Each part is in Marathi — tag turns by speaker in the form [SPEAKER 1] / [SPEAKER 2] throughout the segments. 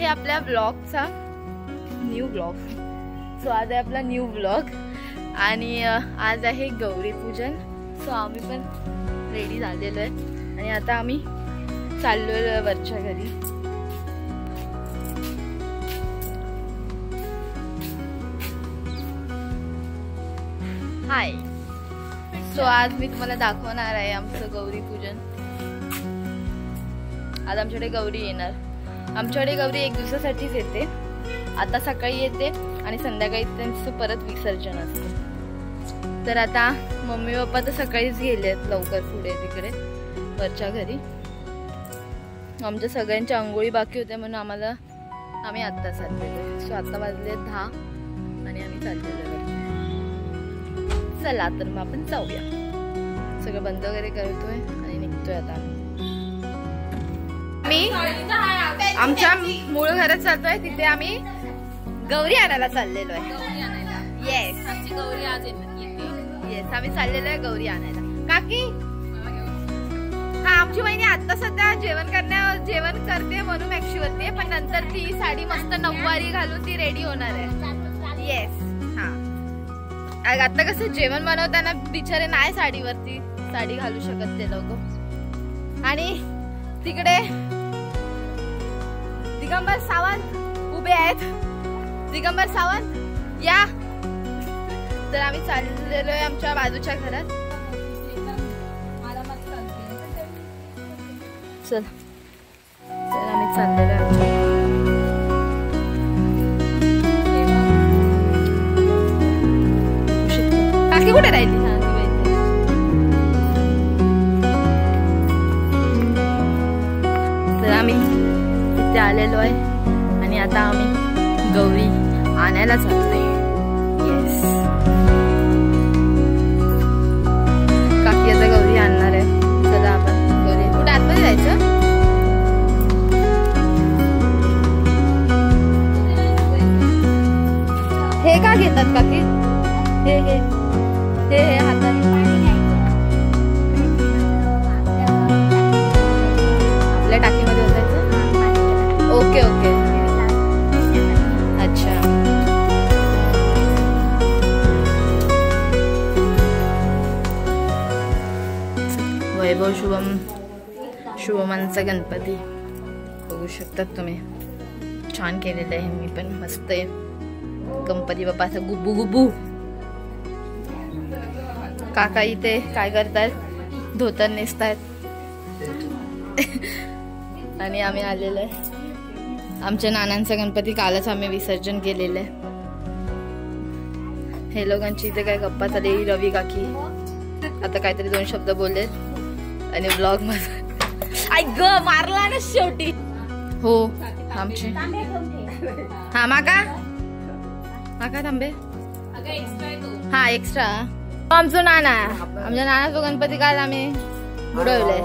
[SPEAKER 1] आहे आपल्या ब्लॉगचा न्यू ब्लॉग. सो आज आहे आपला न्यू ब्लॉग आणि आज आहे गौरी पूजन. सो आम्ही पण रेडी झालेलो आहे आणि आता आम्ही चाललोय वरच्या घरी. हाय. सो आज मी तुम्हाला दाखवणार आहे आमचं गौरी पूजन. आज आमच्याकडे गौरी येणार. आमच्याकडे गौरी एक दिवसासाठीच येते. आता सकाळी येते आणि संध्याकाळी त्यांचं परत विसर्जन असतं. तर आता मम्मी पप्पा तर सकाळीच गेलेत लवकर पुढे तिकडे वरच्या घरी. आमच्या सगळ्यांच्या अंघोळी बाकी होत्या म्हणून आम्ही आत्ता चाललेलो. सो आता वाजले 10 आणि आम्ही चाललेलो. चला तर मग आपण जाऊया. सगळं बंद वगैरे करतोय आणि निघतोय आता. मी आमच्या मूळ घरात चालतोय. तिथे आम्ही गौरी आणायला चाललेलो आहे. येस येस आम्ही चाललेलो आहे गौरी आणायला. काकी हा आमची वहिनी आता सध्या जेवण करते म्हणून मॅक्सी वरती, पण नंतर ती साडी मस्त नऊवारी घालून ती रेडी होणार आहे. येस हा आता कसं जेवण बनवताना बिचारे नाही साडी घालू शकत ते लोक. आणि तिकडे दिगंबर सावंत उभे आहेत. दिगंबर सावंत या. तर आम्ही चाललेलो आहे आमच्या बाजूच्या घरात. चल तर आम्ही चाललेलो आहे. काकी कुठे राहिली? तर आम्ही इथे आलेलो आहे आणि आता आम्ही गौरी आणायला चाललोय. येस काकी आता गौरी आणणार आहे. चला आपण गौरी कुठे आतमध्ये जायचं? हे का घेतात काकी? हे हे हे हे हाताने आपल्या टाकीमध्ये होतायचं. ओके ओके अच्छा. वैभव शुभमांचा गणपती बघू शकतात तुम्ही. छान केलेलं आहे. मी पण मस्त आहे. गणपती बाप्पा असं गुब्बू गुब्बू. काका इथे काय करतायत? धोतर नेसतायत. आणि आम्ही आलेलो आहे. आमच्या नानांचा गणपती कालच आम्ही विसर्जन केलेलं आहे. हे लोकांची इथे काय गप्पा चालली. रवी काकी आता काहीतरी 2 शब्द बोलले आणि ब्लॉग मध्ये आई ग मारला ना शेवटी. हो आमचे हा माका थांबे. हा एक्स्ट्रा आमचं नाना. आमच्या नानाचा गणपती काल आम्ही बुडवलंय.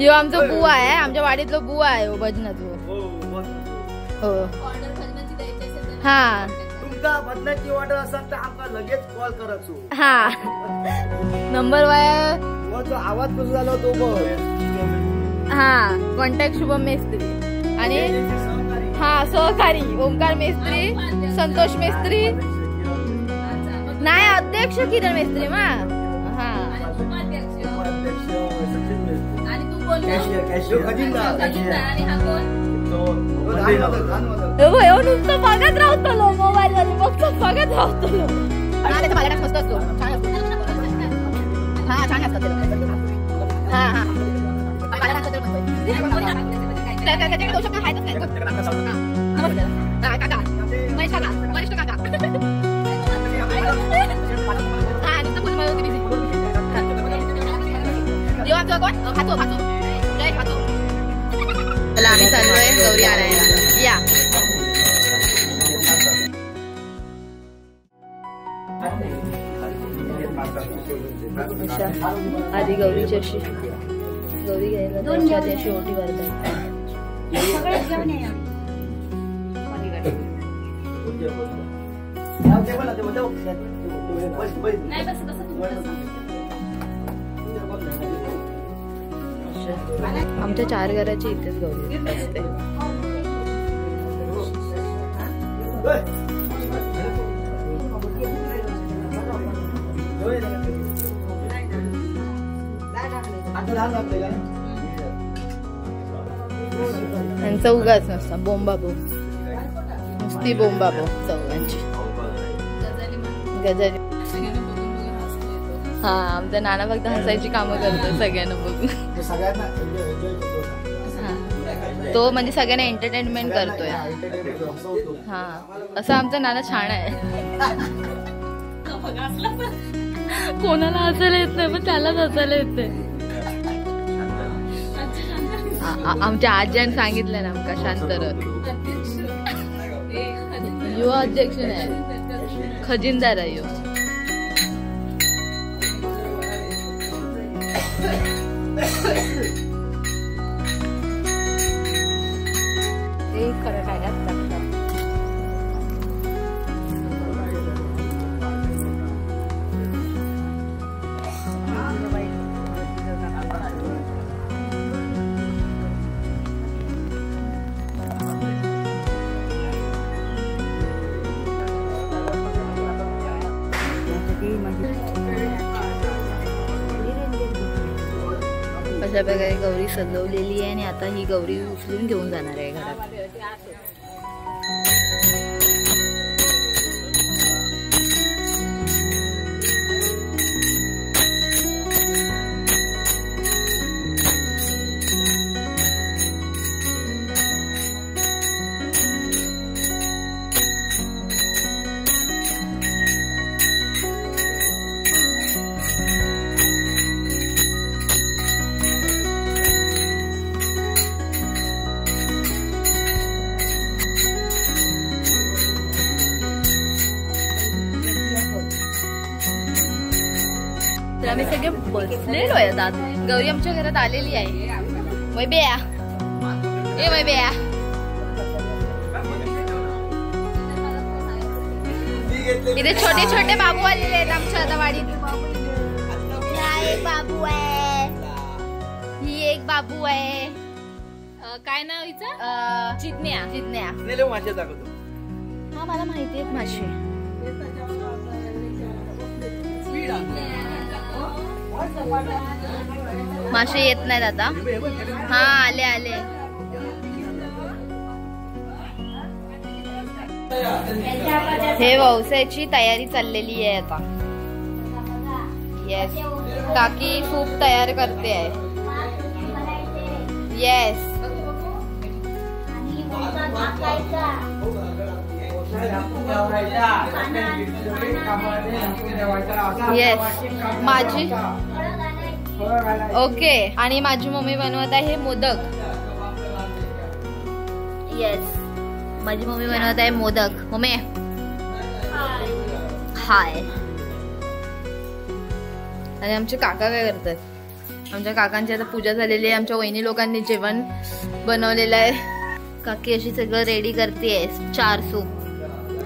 [SPEAKER 1] यो आमचा बुवा आहे. आमच्या वाडीतलो बुवा आहे भजनात. हो हा
[SPEAKER 2] भजनाची ऑर्डर असेल तर आमका लगेच कॉल करायचो.
[SPEAKER 1] हा नंबर वाया
[SPEAKER 2] आवाज कसं झाला तो बघ.
[SPEAKER 1] हा कॉन्टॅक्ट शुभम मेस्त्री आणि हा सहकारी ओंकार मेस्त्री, संतोष मेस्त्री नाही अध्यक्ष किरण मेस्त्री मा. हा नुसतं बघत राहतो मोबाईल मध्ये. फक्त बघत राहतो. मस्त असतो. हा छान असतात. हा हा काका महेश काका वरिष्ठ काका. हा नुसतं फुल होती बिझी. देवांचं कोण खातो जय खातो. चला आम्ही चाललोय गौरी आणायला. या आधी गौरीची अशी गौरी घ्यायला त्यांची आधी अशी ओटी भरतात. आमच्या 4 घराची इथेच गौरी असते. त्यांचा उगाच नसता बोंबाबो, नुसती बोंबाबो चौघांची गजाली. हा आमचा नाना फक्त हसायची कामं करतो सगळ्यांना बघून. तो म्हणजे सगळ्यांना एंटरटेनमेंट करतोय. हा असं आमचा नाना छान आहे. कोणाला हसायला येत नाही पण त्यालाच हसायला येते. आमच्या आज्याने सांगितलं ना आमका शांत यो अध्यक्ष नाही खजिनदार आहे यो. खरं काय अशा प्रकारे गौरी सजवलेली आहे आणि आता ही गौरी उचलून घेऊन जाणार आहे घरात. तर आम्ही सगळे बसलेलो आहे. दादा गौरी आमच्या घरात आलेली आहे. वैब्या ए वैब्या इथे छोटे छोटे बाबू आलेले आहेत आमच्या आता वाडीत. एक बाबू आहे, ही एक बाबू आहे. काय नाव हिचं? चितण्या. चितण्या मासे दाखवतो. हा मला माहिती आहे मासे. मासे येत नाहीत आता. हा आले आले. हे व्यवसायाची तयारी चाललेली आहे आता. येस काकी सूप तयार करते आहे. येस येस माझी ओके. आणि माझी मम्मी बनवत आहे मोदक. येस माझी मम्मी बनवत आहे मोदक. मम्मी हाय. आणि आमचे काका काय करतात? आमच्या काकांची आता पूजा झालेली आहे. आमच्या वहिनी लोकांनी जेवण बनवलेलं आहे. काकी अशी सगळं रेडी करते. 4 सूप.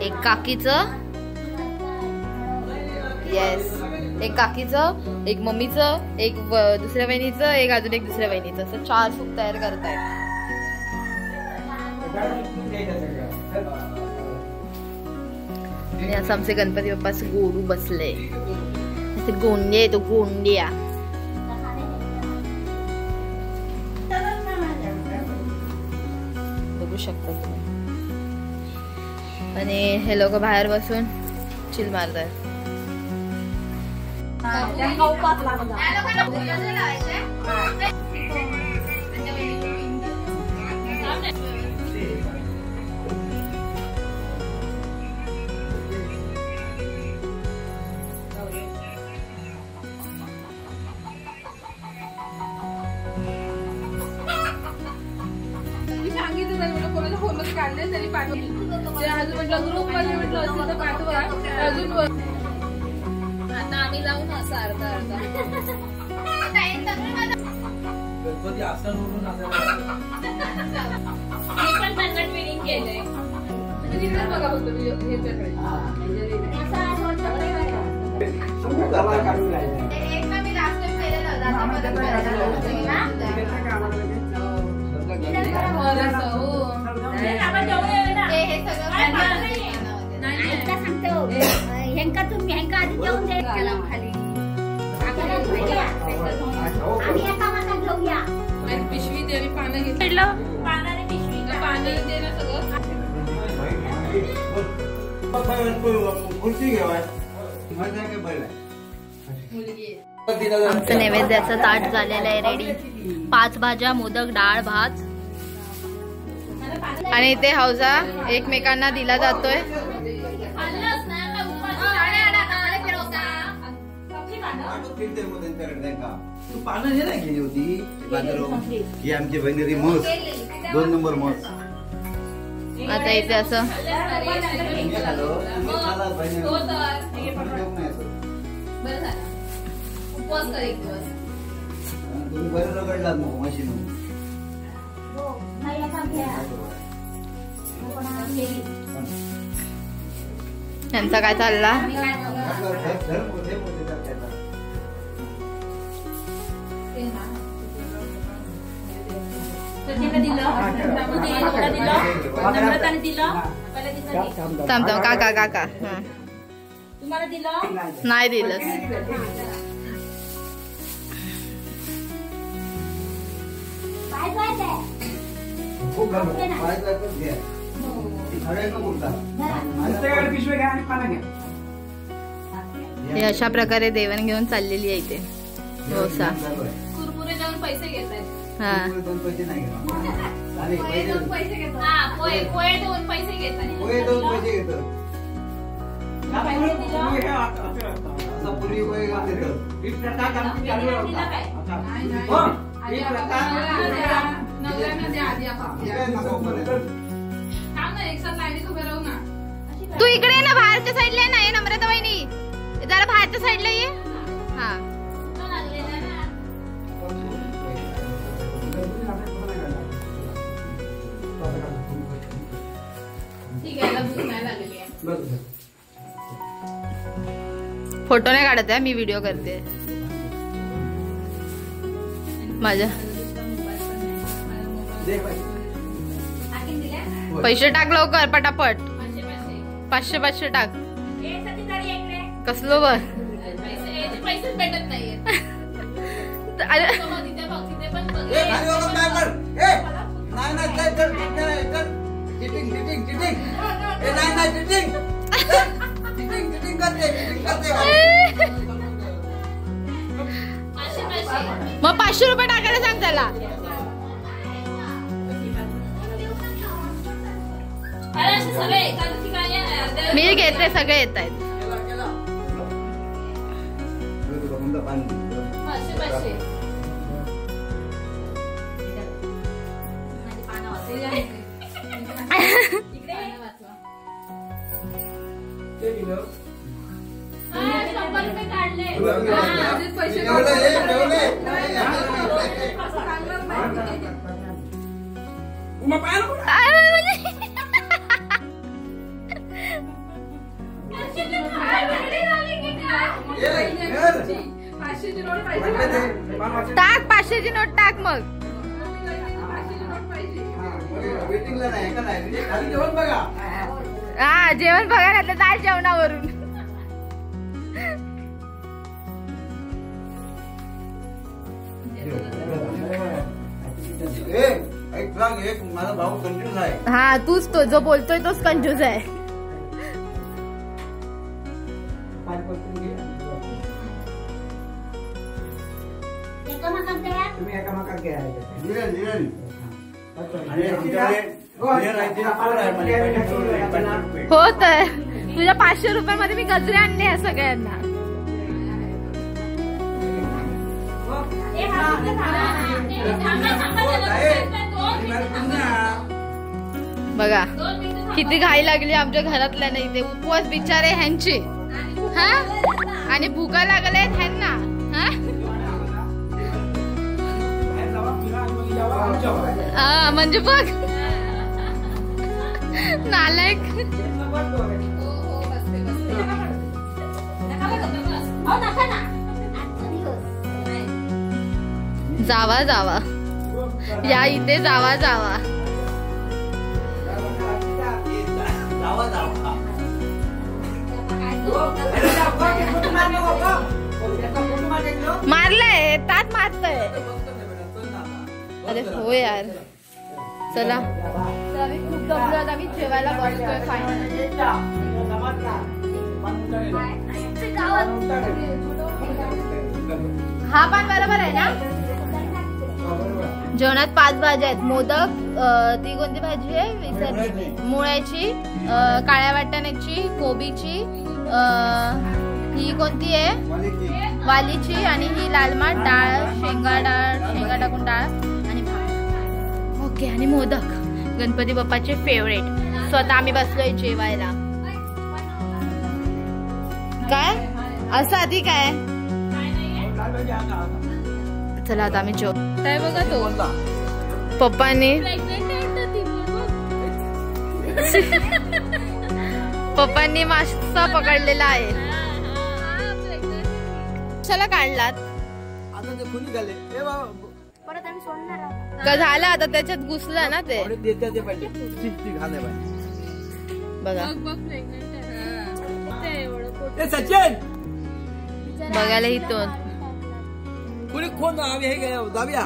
[SPEAKER 1] एक काकीचं, येस एक काकीचं, एक मम्मीचं, एक दुसऱ्या बहिणीचं, एक अजून एक दुसऱ्या बहिणीचं. असं 4 सूप तयार करतायत. आणि असं आमचे गणपती बाप्पाचे गोडू बसले. गोंडे तो गोंड्या. बघू शकता तुम्ही. आणि हे लोक बाहेर बसून चिल मारतात. आता आम्ही लावू ना असं अर्धा अर्धा. मी पण त्यांना ट्रेनिंग केलंय. बघा फक्त एक ना मी लास्ट टाइम केलेलं हे सगळं
[SPEAKER 3] सांगतो हेंका तुम्ही हेंका आधी घेऊन दे खाली आम्ही एका माका घेऊया
[SPEAKER 1] पिशवी दे आणि पानं घेतलं
[SPEAKER 3] पानाने पिशवी
[SPEAKER 1] पानं दे ना सगळं आमचं नैवेद्याचं ताट झालेलं आहे रेडी 5 भाज्या मोदक डाळ भात आणि इथे हौजा एकमेकांना दिला जातोय
[SPEAKER 2] तू पानं हे नाही केली होती ही आमची बहिणी मस 2 नंबर मस
[SPEAKER 1] आता इथे असं
[SPEAKER 2] तुम्ही बरं रगडलात मग मशीन
[SPEAKER 1] त्यांचा काय चालला थांब काका काका
[SPEAKER 3] तुम्हाला दिलं
[SPEAKER 1] नाही दिलंस हे अशा प्रकारे देवण घेऊन चाललेली आहे इथे डोसा
[SPEAKER 3] कुरकुरे जाऊन पैसे घेतात
[SPEAKER 1] हा
[SPEAKER 2] पैसे नाही
[SPEAKER 3] पोहे देऊन पैसे घेतात पोहे देऊन पैसे घेतात
[SPEAKER 2] पूर्वी
[SPEAKER 1] तू इकडे ये ना बाहेरच्या साईडला ये ना ये नम्रता वहिनी जरा बाहेरच्या साईडला ये हा फोटो नाही काढत आहे मी व्हिडिओ करते माझ्या पैसे टाक लवकर पटापट 500 टाक कसलो बर
[SPEAKER 3] पैसेच भेटत नाहीये
[SPEAKER 1] मग 500 रुपये टाकायला सांग त्याला मी घेते सगळे येत आहेत टाक 500ची नोट टाक मग हा जेवण बघा घातलं दाल जेवणावरून
[SPEAKER 2] एक माझा भाऊ कंफ्यूज आहे
[SPEAKER 1] हा तूच तो जो बोलतोय तोच कंफ्यूज आहे
[SPEAKER 2] तुम्ही एकामेकात घ्या
[SPEAKER 1] हो तर तुझ्या 500 रुपयामध्ये मी गजरे आणले आहे सगळ्यांना बघा किती घाई लागली आमच्या घरातल्या नाही ते उपवास बिचारे ह्यांचे हा आणि भुका लागले ह्यांना हा म्हणजे बघ नालायक जावा जावा या इथे जावा जावा मारलंय तात मारतय. अरे हो यार चला आम्ही खूप दमलो आता आम्ही जेवायला बसतोय फायनल. हा पण बरोबर आहे ना. जेवणात 5 भाज्या आहेत. मोदक, ती कोणती भाजी आहे विसरली, मुळ्याची, काळ्या वाटाण्याची, कोबीची, ही कोणती आहे वालीची, आणि ही लाल माठ डाळ, शेंगा टाकून डाळ आणि भात. ओके आणि मोदक गणपती बाप्पाचे फेवरेट. स्वतः आम्ही बसलोय जेवायला. काय असं आधी काय चला आता आम्ही जेव. काय बघा तो पप्पांनी मासा पकडलेला आहे. चला काढलात का झालं आता त्याच्यात घुसलं ना ते बघा. बघायला इथून
[SPEAKER 2] कुणी कोण आम्ही हे दाबिया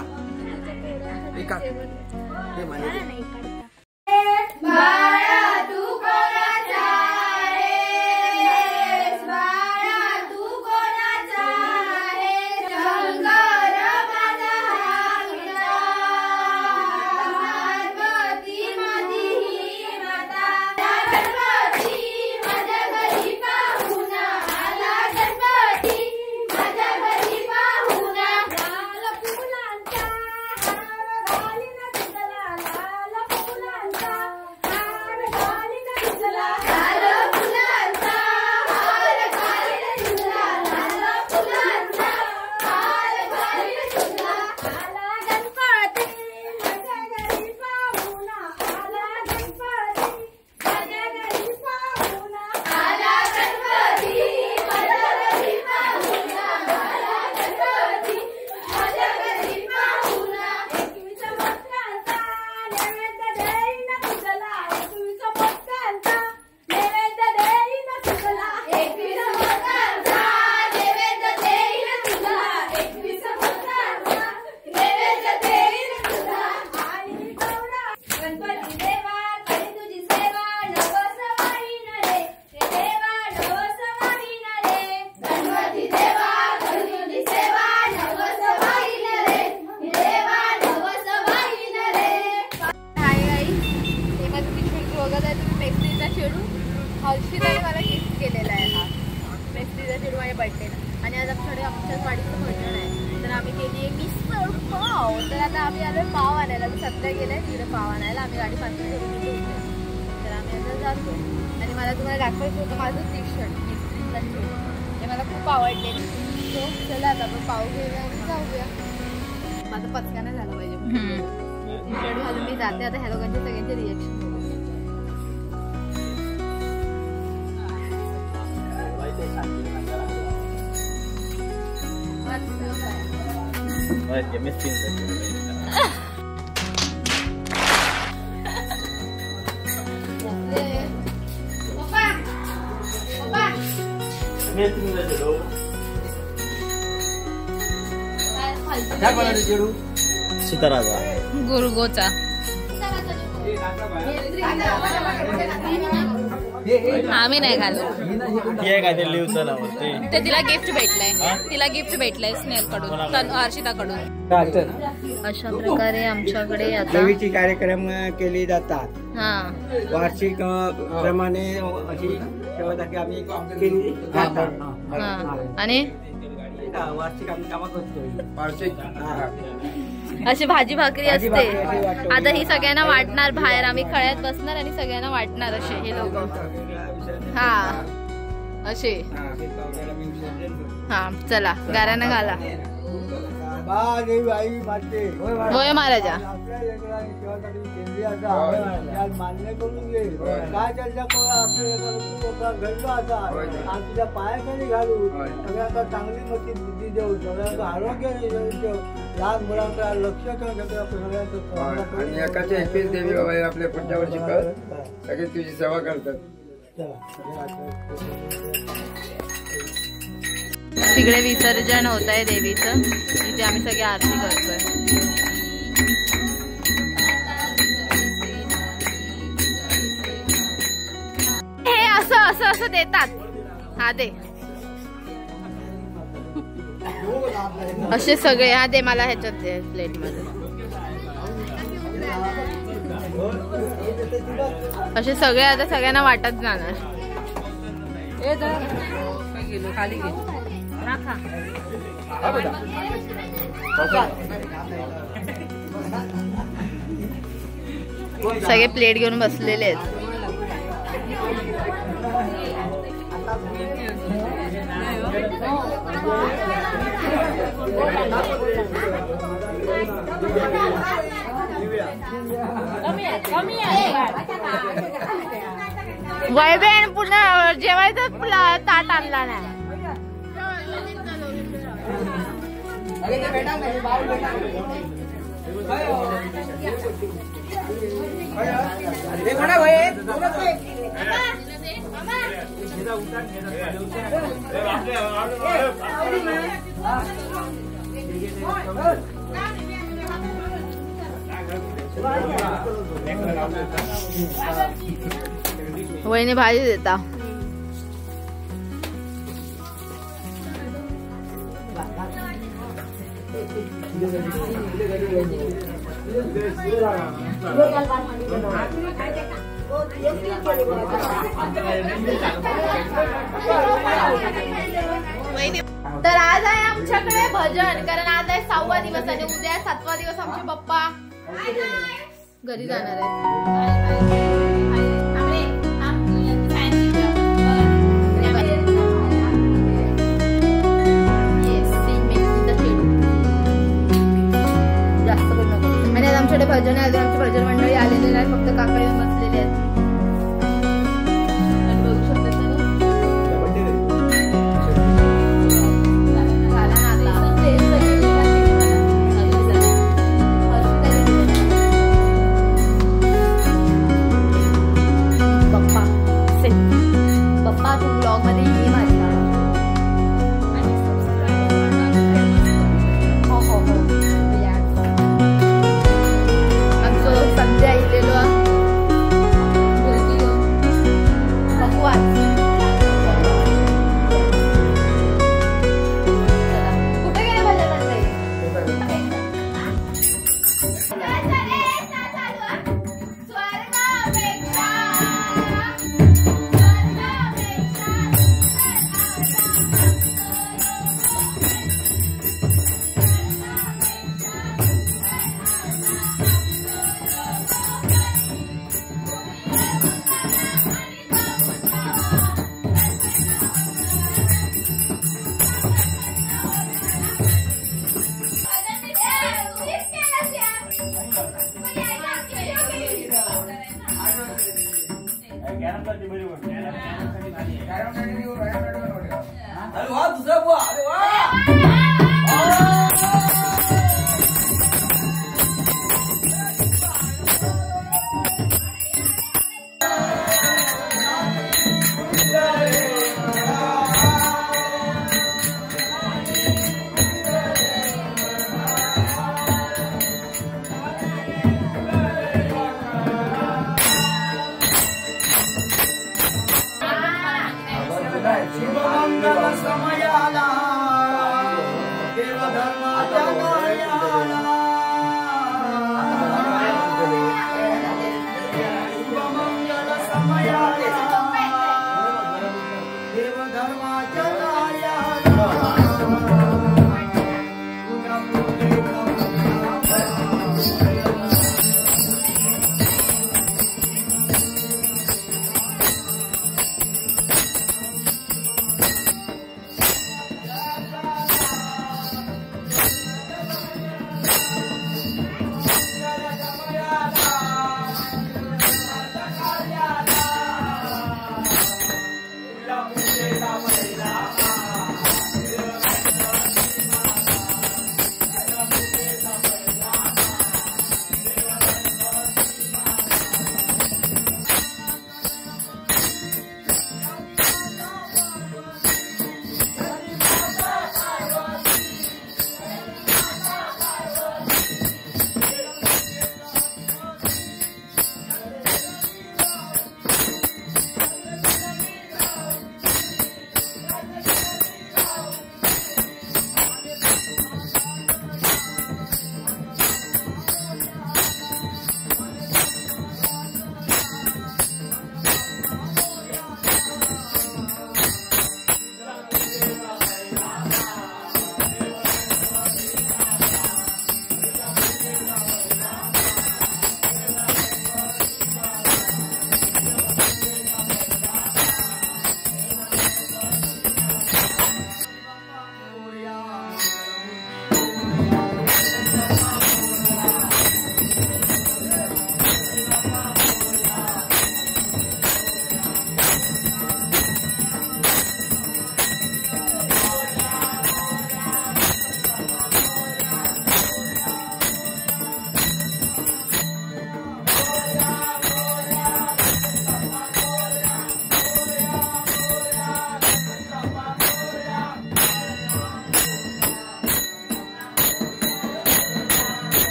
[SPEAKER 1] हर्षिताने मला गिफ्ट केलेला आहे हा पेस्ट्रीचा चेडू माझ्या बर्थडेला. आणि आज आमच्याकडे आमच्याच वाडीचं भजन आहे तर आम्ही केली आहे मिसळ पाव. तर आता आम्ही आलोय पाव आणायला. सध्या गेलाय तिकडे पाव आणायला. आम्ही गाडी पार्किंग करून घेतो तर आम्ही आता जातो. आणि मला तुम्हाला दाखवायचं होतं माझं टी शर्ट पेस्ट्रीचा चेडू हे मला खूप आवडले. सो चला आता आपण पाव घेऊया आणि जाऊया. माझं पचका नाही झालं पाहिजे. टी शर्ट घालून मी जाते आता. ह्या लोकांचे सगळ्यांचे रिएक्शन
[SPEAKER 2] सीताराजा
[SPEAKER 1] गुरुगोचा आम्ही नाही घालू. ते तिला गिफ्ट भेटलंय. तिला गिफ्ट भेटलंय स्नेहल कडून हर्षिताकडून. अशा प्रकारे आमच्याकडे आता
[SPEAKER 4] देवीचे कार्यक्रम केले जातात.
[SPEAKER 1] हा
[SPEAKER 4] वार्षिक प्रमाणे अशी सेवासाठी आम्ही केली जातात.
[SPEAKER 1] आणि
[SPEAKER 4] वार्षिक आम्ही कामात असतो. वार्षिक
[SPEAKER 1] अशी भाजी भाकरी असते. आता ही सगळ्यांना वाटणार बाहेर. आम्ही खळ्यात बसणार आणि सगळ्यांना वाटणार असे हे लोक. हा असे हा चला गाऱ्यानं घाला. होय महाराजा
[SPEAKER 4] मान्य करून घे. काय चर्चा करू आपल्या घडलो आता आणि तुझ्या पायाखाली घालू. सगळ्यांना चांगली मोठी बुद्धी देऊ. सगळ्यांचं आरोग्य देऊ. लहान मुलांकडे लक्ष
[SPEAKER 5] आणि एकाच्या एकवीस देवी बाबा आपल्या पुढच्या वर्षी कर सगळे तुझी सेवा करतात.
[SPEAKER 1] तिकडे विसर्जन होत आहे देवीचं, तिथे आम्ही सगळे आरती करतोय. हे असं असं असं देतात. हा दे असे सगळे. हा दे मला ह्याच्यात प्लेट मध्ये. असे सगळे आता सगळ्यांना वाटत जाणार. खाली सगळे प्लेट घेऊन बसलेले आहेत. वैभेन पुन्हा जेवायचं ताट आणला नाही. वहिनी भाजी देता. तर आज आहे आमच्याकडे भजन, कारण आज आहे 6वा दिवस आणि उद्या 7वा दिवस आमचे पप्पा घरी जाणार आहे. आणि आज आमच्याकडे भजन आहे. आमची भजन मंडळी आलेली नाही, फक्त काका येऊन बसलेले आहेत.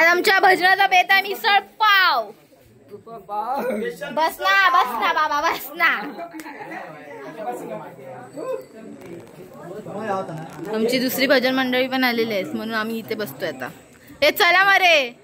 [SPEAKER 1] आज आमच्या भजनाचा बेत आहे मिसळ पाव. बसना बसना बाबा बसना. आमची दुसरी भजन मंडळी पण आलेली आहे म्हणून आम्ही इथे बसतोय आता. हे चला मरे.